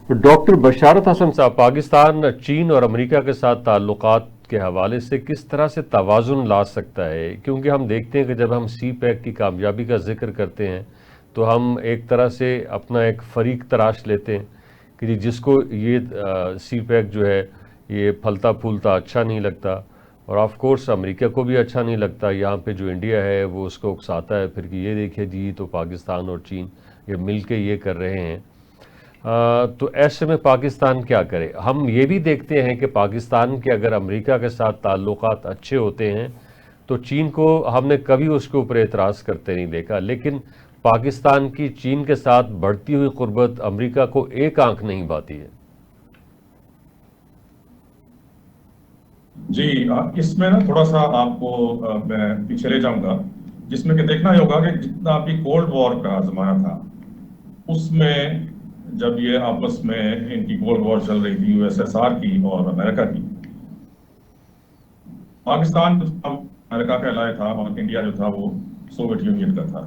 Doctor بشارت حسن صاحب، پاکستان چین اور امریکہ کے ساتھ تعلقات کے حوالے سے کس طرح سے توازن لا سکتا ہے؟ کیونکہ ہم دیکھتے ہیں کہ جب ہم سی پیک کی کامیابی کا ذکر کرتے ہیں تو ہم ایک طرح سے اپنا ایک فریق تراش لیتے ہیں کہ جس کو یہ سی پیک جو ہے یہ پھلتا پھولتا اچھا نہیں لگتا، اور آف کورس امریکہ کو بھی اچھا نہیں لگتا. یہاں پہ جو انڈیا ہے وہ اس کو اکساتا ہے پھر کہ یہ دیکھیں جی تو پاکستان اور چین یہ مل کے یہ کر رہے ہیں. تو ایسے میں پاکستان کیا کرے؟ ہم یہ بھی دیکھتے ہیں کہ پاکستان کے اگر امریکہ کے ساتھ تعلقات اچھے ہوتے ہیں تو چین کو ہم نے کبھی اس کے اوپر اعتراض کرتے نہیں دیکھا، لیکن پاکستان کی چین کے ساتھ بڑھتی ہوئی قربت امریکہ کو ایک آنکھ نہیں بھاتی ہے. جی، اس میں نا تھوڑا سا آپ کو میں پیچھے لے جاؤں گا، جس میں کہ دیکھنا یہ ہوگا کہ جتنا ابھی کولڈ وار کا زمانہ تھا اس میں جب یہ آپس میں ان کی کولڈ وار چل رہی تھی USSR کی اور امریکہ کی، پاکستان امریکہ کا علاقہ تھا اور انڈیا جو تھا وہ سوویت یونین کا تھا.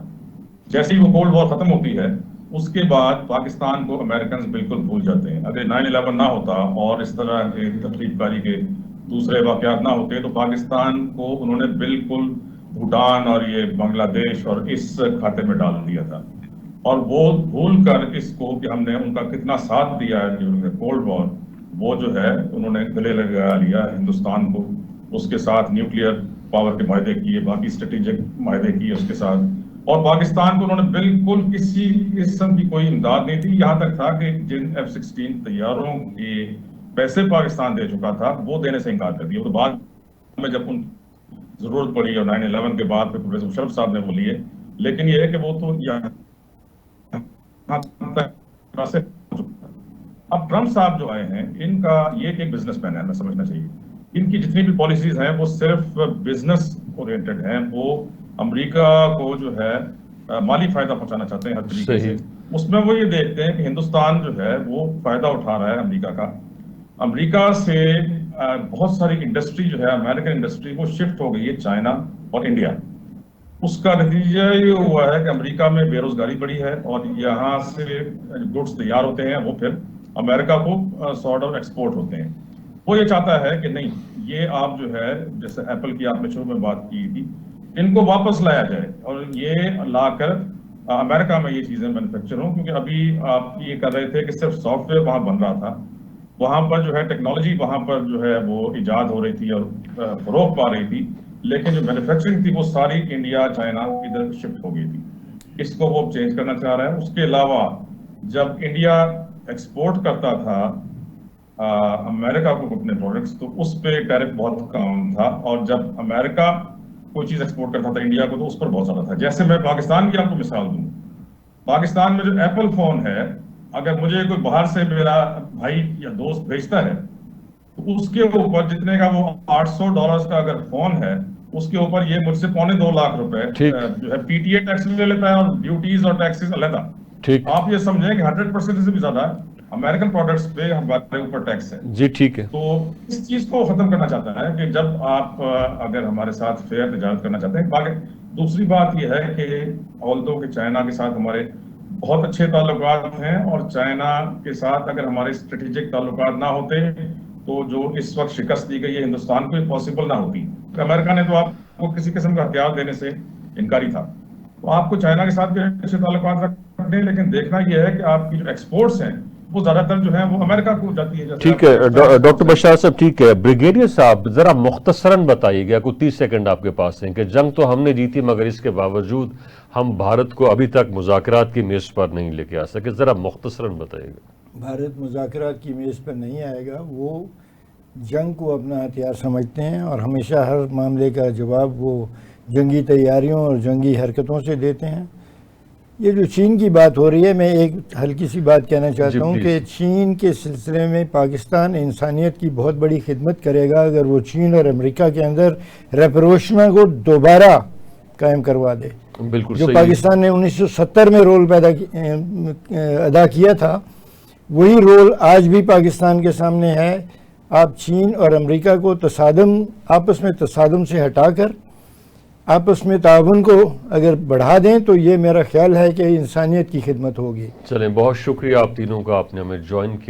جیسے ہی وہ کولڈ وار ختم ہوتی ہے اس کے بعد پاکستان کو امریکنز بالکل بھول جاتے ہیں. اگر 9/11 نہ ہوتا اور اس طرح کے تخریب کاری کے دوسرے واقعات نہ ہوتے تو پاکستان کو انہوں نے بالکل بھوٹان اور یہ بنگلہ دیش اور اس کھاتے میں ڈال دیا تھا، اور وہ بھول کر اس کو کہ ہم نے ان کا کتنا ساتھ دیا ہے ڈیورنگ کولڈ وار، وہ جو ہے انہوں نے گلے لگا لیا ہندوستان کو، اس کے ساتھ نیوکلیئر پاور کے معاہدے کیے، باقی اسٹریٹجک معاہدے کیے اس کے ساتھ، اور پاکستان کو انہوں نے بالکل کسی قسم کی کوئی امداد نہیں دی. یہاں تک تھا کہ جن F-16 طیاروں کے پیسے پاکستان دے چکا تھا وہ دینے سے انکار کر دیا. تو بعد میں جب ان ضرورت پڑی اور 9/11 کے بعد پھر پروفیسر مشرف صاحب نے وہ لیے، لیکن یہ ہے کہ وہ تو اب ٹرمپ صاحب جو آئے ہیں ان کا یہ ایک بزنس مین ہے، ہمیں سمجھنا چاہیے. ان کی جتنی بھی پالیسیز ہیں وہ صرف بزنس اورینٹڈ ہیں، وہ امریکہ کو جو ہے مالی فائدہ پہنچانا چاہتے ہیں ہر طریقے سے. اس میں وہ یہ دیکھتے ہیں کہ ہندوستان جو ہے وہ فائدہ اٹھا رہا ہے امریکہ کا. امریکہ سے بہت ساری انڈسٹری جو ہے امریکن انڈسٹری وہ شفٹ ہو گئی ہے چائنا اور انڈیا. اس کا نتیجہ یہ ہوا ہے کہ امریکہ میں بے روزگاری بڑھی ہے اور یہاں سے گڈس تیار ہوتے ہیں وہ پھر امریکہ کو سارٹ آف ایکسپورٹ ہوتے ہیں. وہ یہ چاہتا ہے کہ نہیں، یہ آپ جو ہے جیسے ایپل کی آپ نے شروع میں بات کی تھی، ان کو واپس لایا جائے اور یہ لا کر امریکہ میں یہ چیزیں مینوفیکچر ہوں. کیونکہ ابھی آپ یہ کر رہے تھے کہ صرف سافٹ ویئر وہاں بن رہا تھا، وہاں پر جو ہے ٹیکنالوجی وہاں پر جو ہے وہ ایجاد ہو رہی تھی اور فروغ پا رہی تھی، لیکن جو مینوفیکچرنگ تھی وہ ساری انڈیا چائنا ادھر شفٹ ہو گئی تھی. اس کو وہ چینج کرنا چاہ رہا ہے. اس کے علاوہ جب انڈیا ایکسپورٹ کرتا تھا امریکہ کو اپنے پروڈکٹس تو اس پہ ٹیرف بہت کم تھا، اور جب امریکہ کوئی چیز ایکسپورٹ کرتا تھا انڈیا کو تو اس پر بہت زیادہ تھا. جیسے میں پاکستان کی آپ کو مثال دوں، پاکستان میں جو ایپل فون ہے اگر مجھے کوئی باہر سے میرا بھائی یا دوست بھیجتا ہے تو اس کے اوپر جتنے کا وہ $800 کا اگر فون ہے اس کے اوپر یہ مجھ سے $2.25 لاکھ جو ہے PTA ٹیکس لے لیتا ہے اور ڈیوٹیز اور ٹیکسز علیحدہ. آپ یہ سمجھیں کہ 100% سے بھی زیادہ امریکن پروڈکٹس پہ ہمارے اوپر ٹیکس ہے. جی ٹھیک ہے. تو اس چیز کو ختم کرنا چاہتا ہے کہ جب آپ اگر ہمارے ساتھ فیئر تجارت کرنا چاہتے ہیں. باقی دوسری بات یہ ہے کہ آلدو کہ چائنا کے ساتھ ہمارے بہت اچھے تعلقات ہیں، اور چائنا کے ساتھ اگر ہمارے اسٹریٹجک تعلقات نہ ہوتے تو جو اس وقت شکست دی گئی ہے ہندوستان کو پاسبل نہ ہوتی. امریکہ نے تو آپ کو کسی قسم کا ہتھیار دینے سے انکاری تھا. تو آپ کو چائنا کے ساتھ بھی اچھے تعلقات رکھنے ہیں، لیکن دیکھنا یہ ہے کہ آپ کی جو ایکسپورٹس ہیں وہ زیادہ تر جو ہے وہ امریکہ کو جاتی ہے. ٹھیک ہے ڈاکٹر بشار صاحب، ٹھیک ہے. بریگیڈیئر صاحب ذرا مختصراً بتائیے گا، کوئی 30 سیکنڈ آپ کے پاس ہیں، کہ جنگ تو ہم نے جیتی مگر اس کے باوجود ہم بھارت کو ابھی تک مذاکرات کی میز پر نہیں لے کے آ سکے. ذرا مختصراً بتائیے گا. بھارت مذاکرات کی میز پر نہیں آئے گا. وہ جنگ کو اپنا ہتھیار سمجھتے ہیں اور ہمیشہ ہر معاملے کا جواب وہ جنگی تیاریوں اور جنگی حرکتوں سے دیتے ہیں. یہ جو چین کی بات ہو رہی ہے، میں ایک ہلکی سی بات کہنا چاہتا ہوں کہ چین کے سلسلے میں پاکستان انسانیت کی بہت بڑی خدمت کرے گا اگر وہ چین اور امریکہ کے اندر ریپروشنا کو دوبارہ قائم کروا دے. بالکل جو پاکستان نے 1970 میں رول ادا کیا تھا، وہی رول آج بھی پاکستان کے سامنے ہے. آپ چین اور امریکہ کو آپس میں تصادم سے ہٹا کر آپس میں تعاون کو اگر بڑھا دیں تو یہ میرا خیال ہے کہ انسانیت کی خدمت ہوگی. چلیں، بہت شکریہ آپ تینوں کا، آپ نے ہمیں جوائن کیا.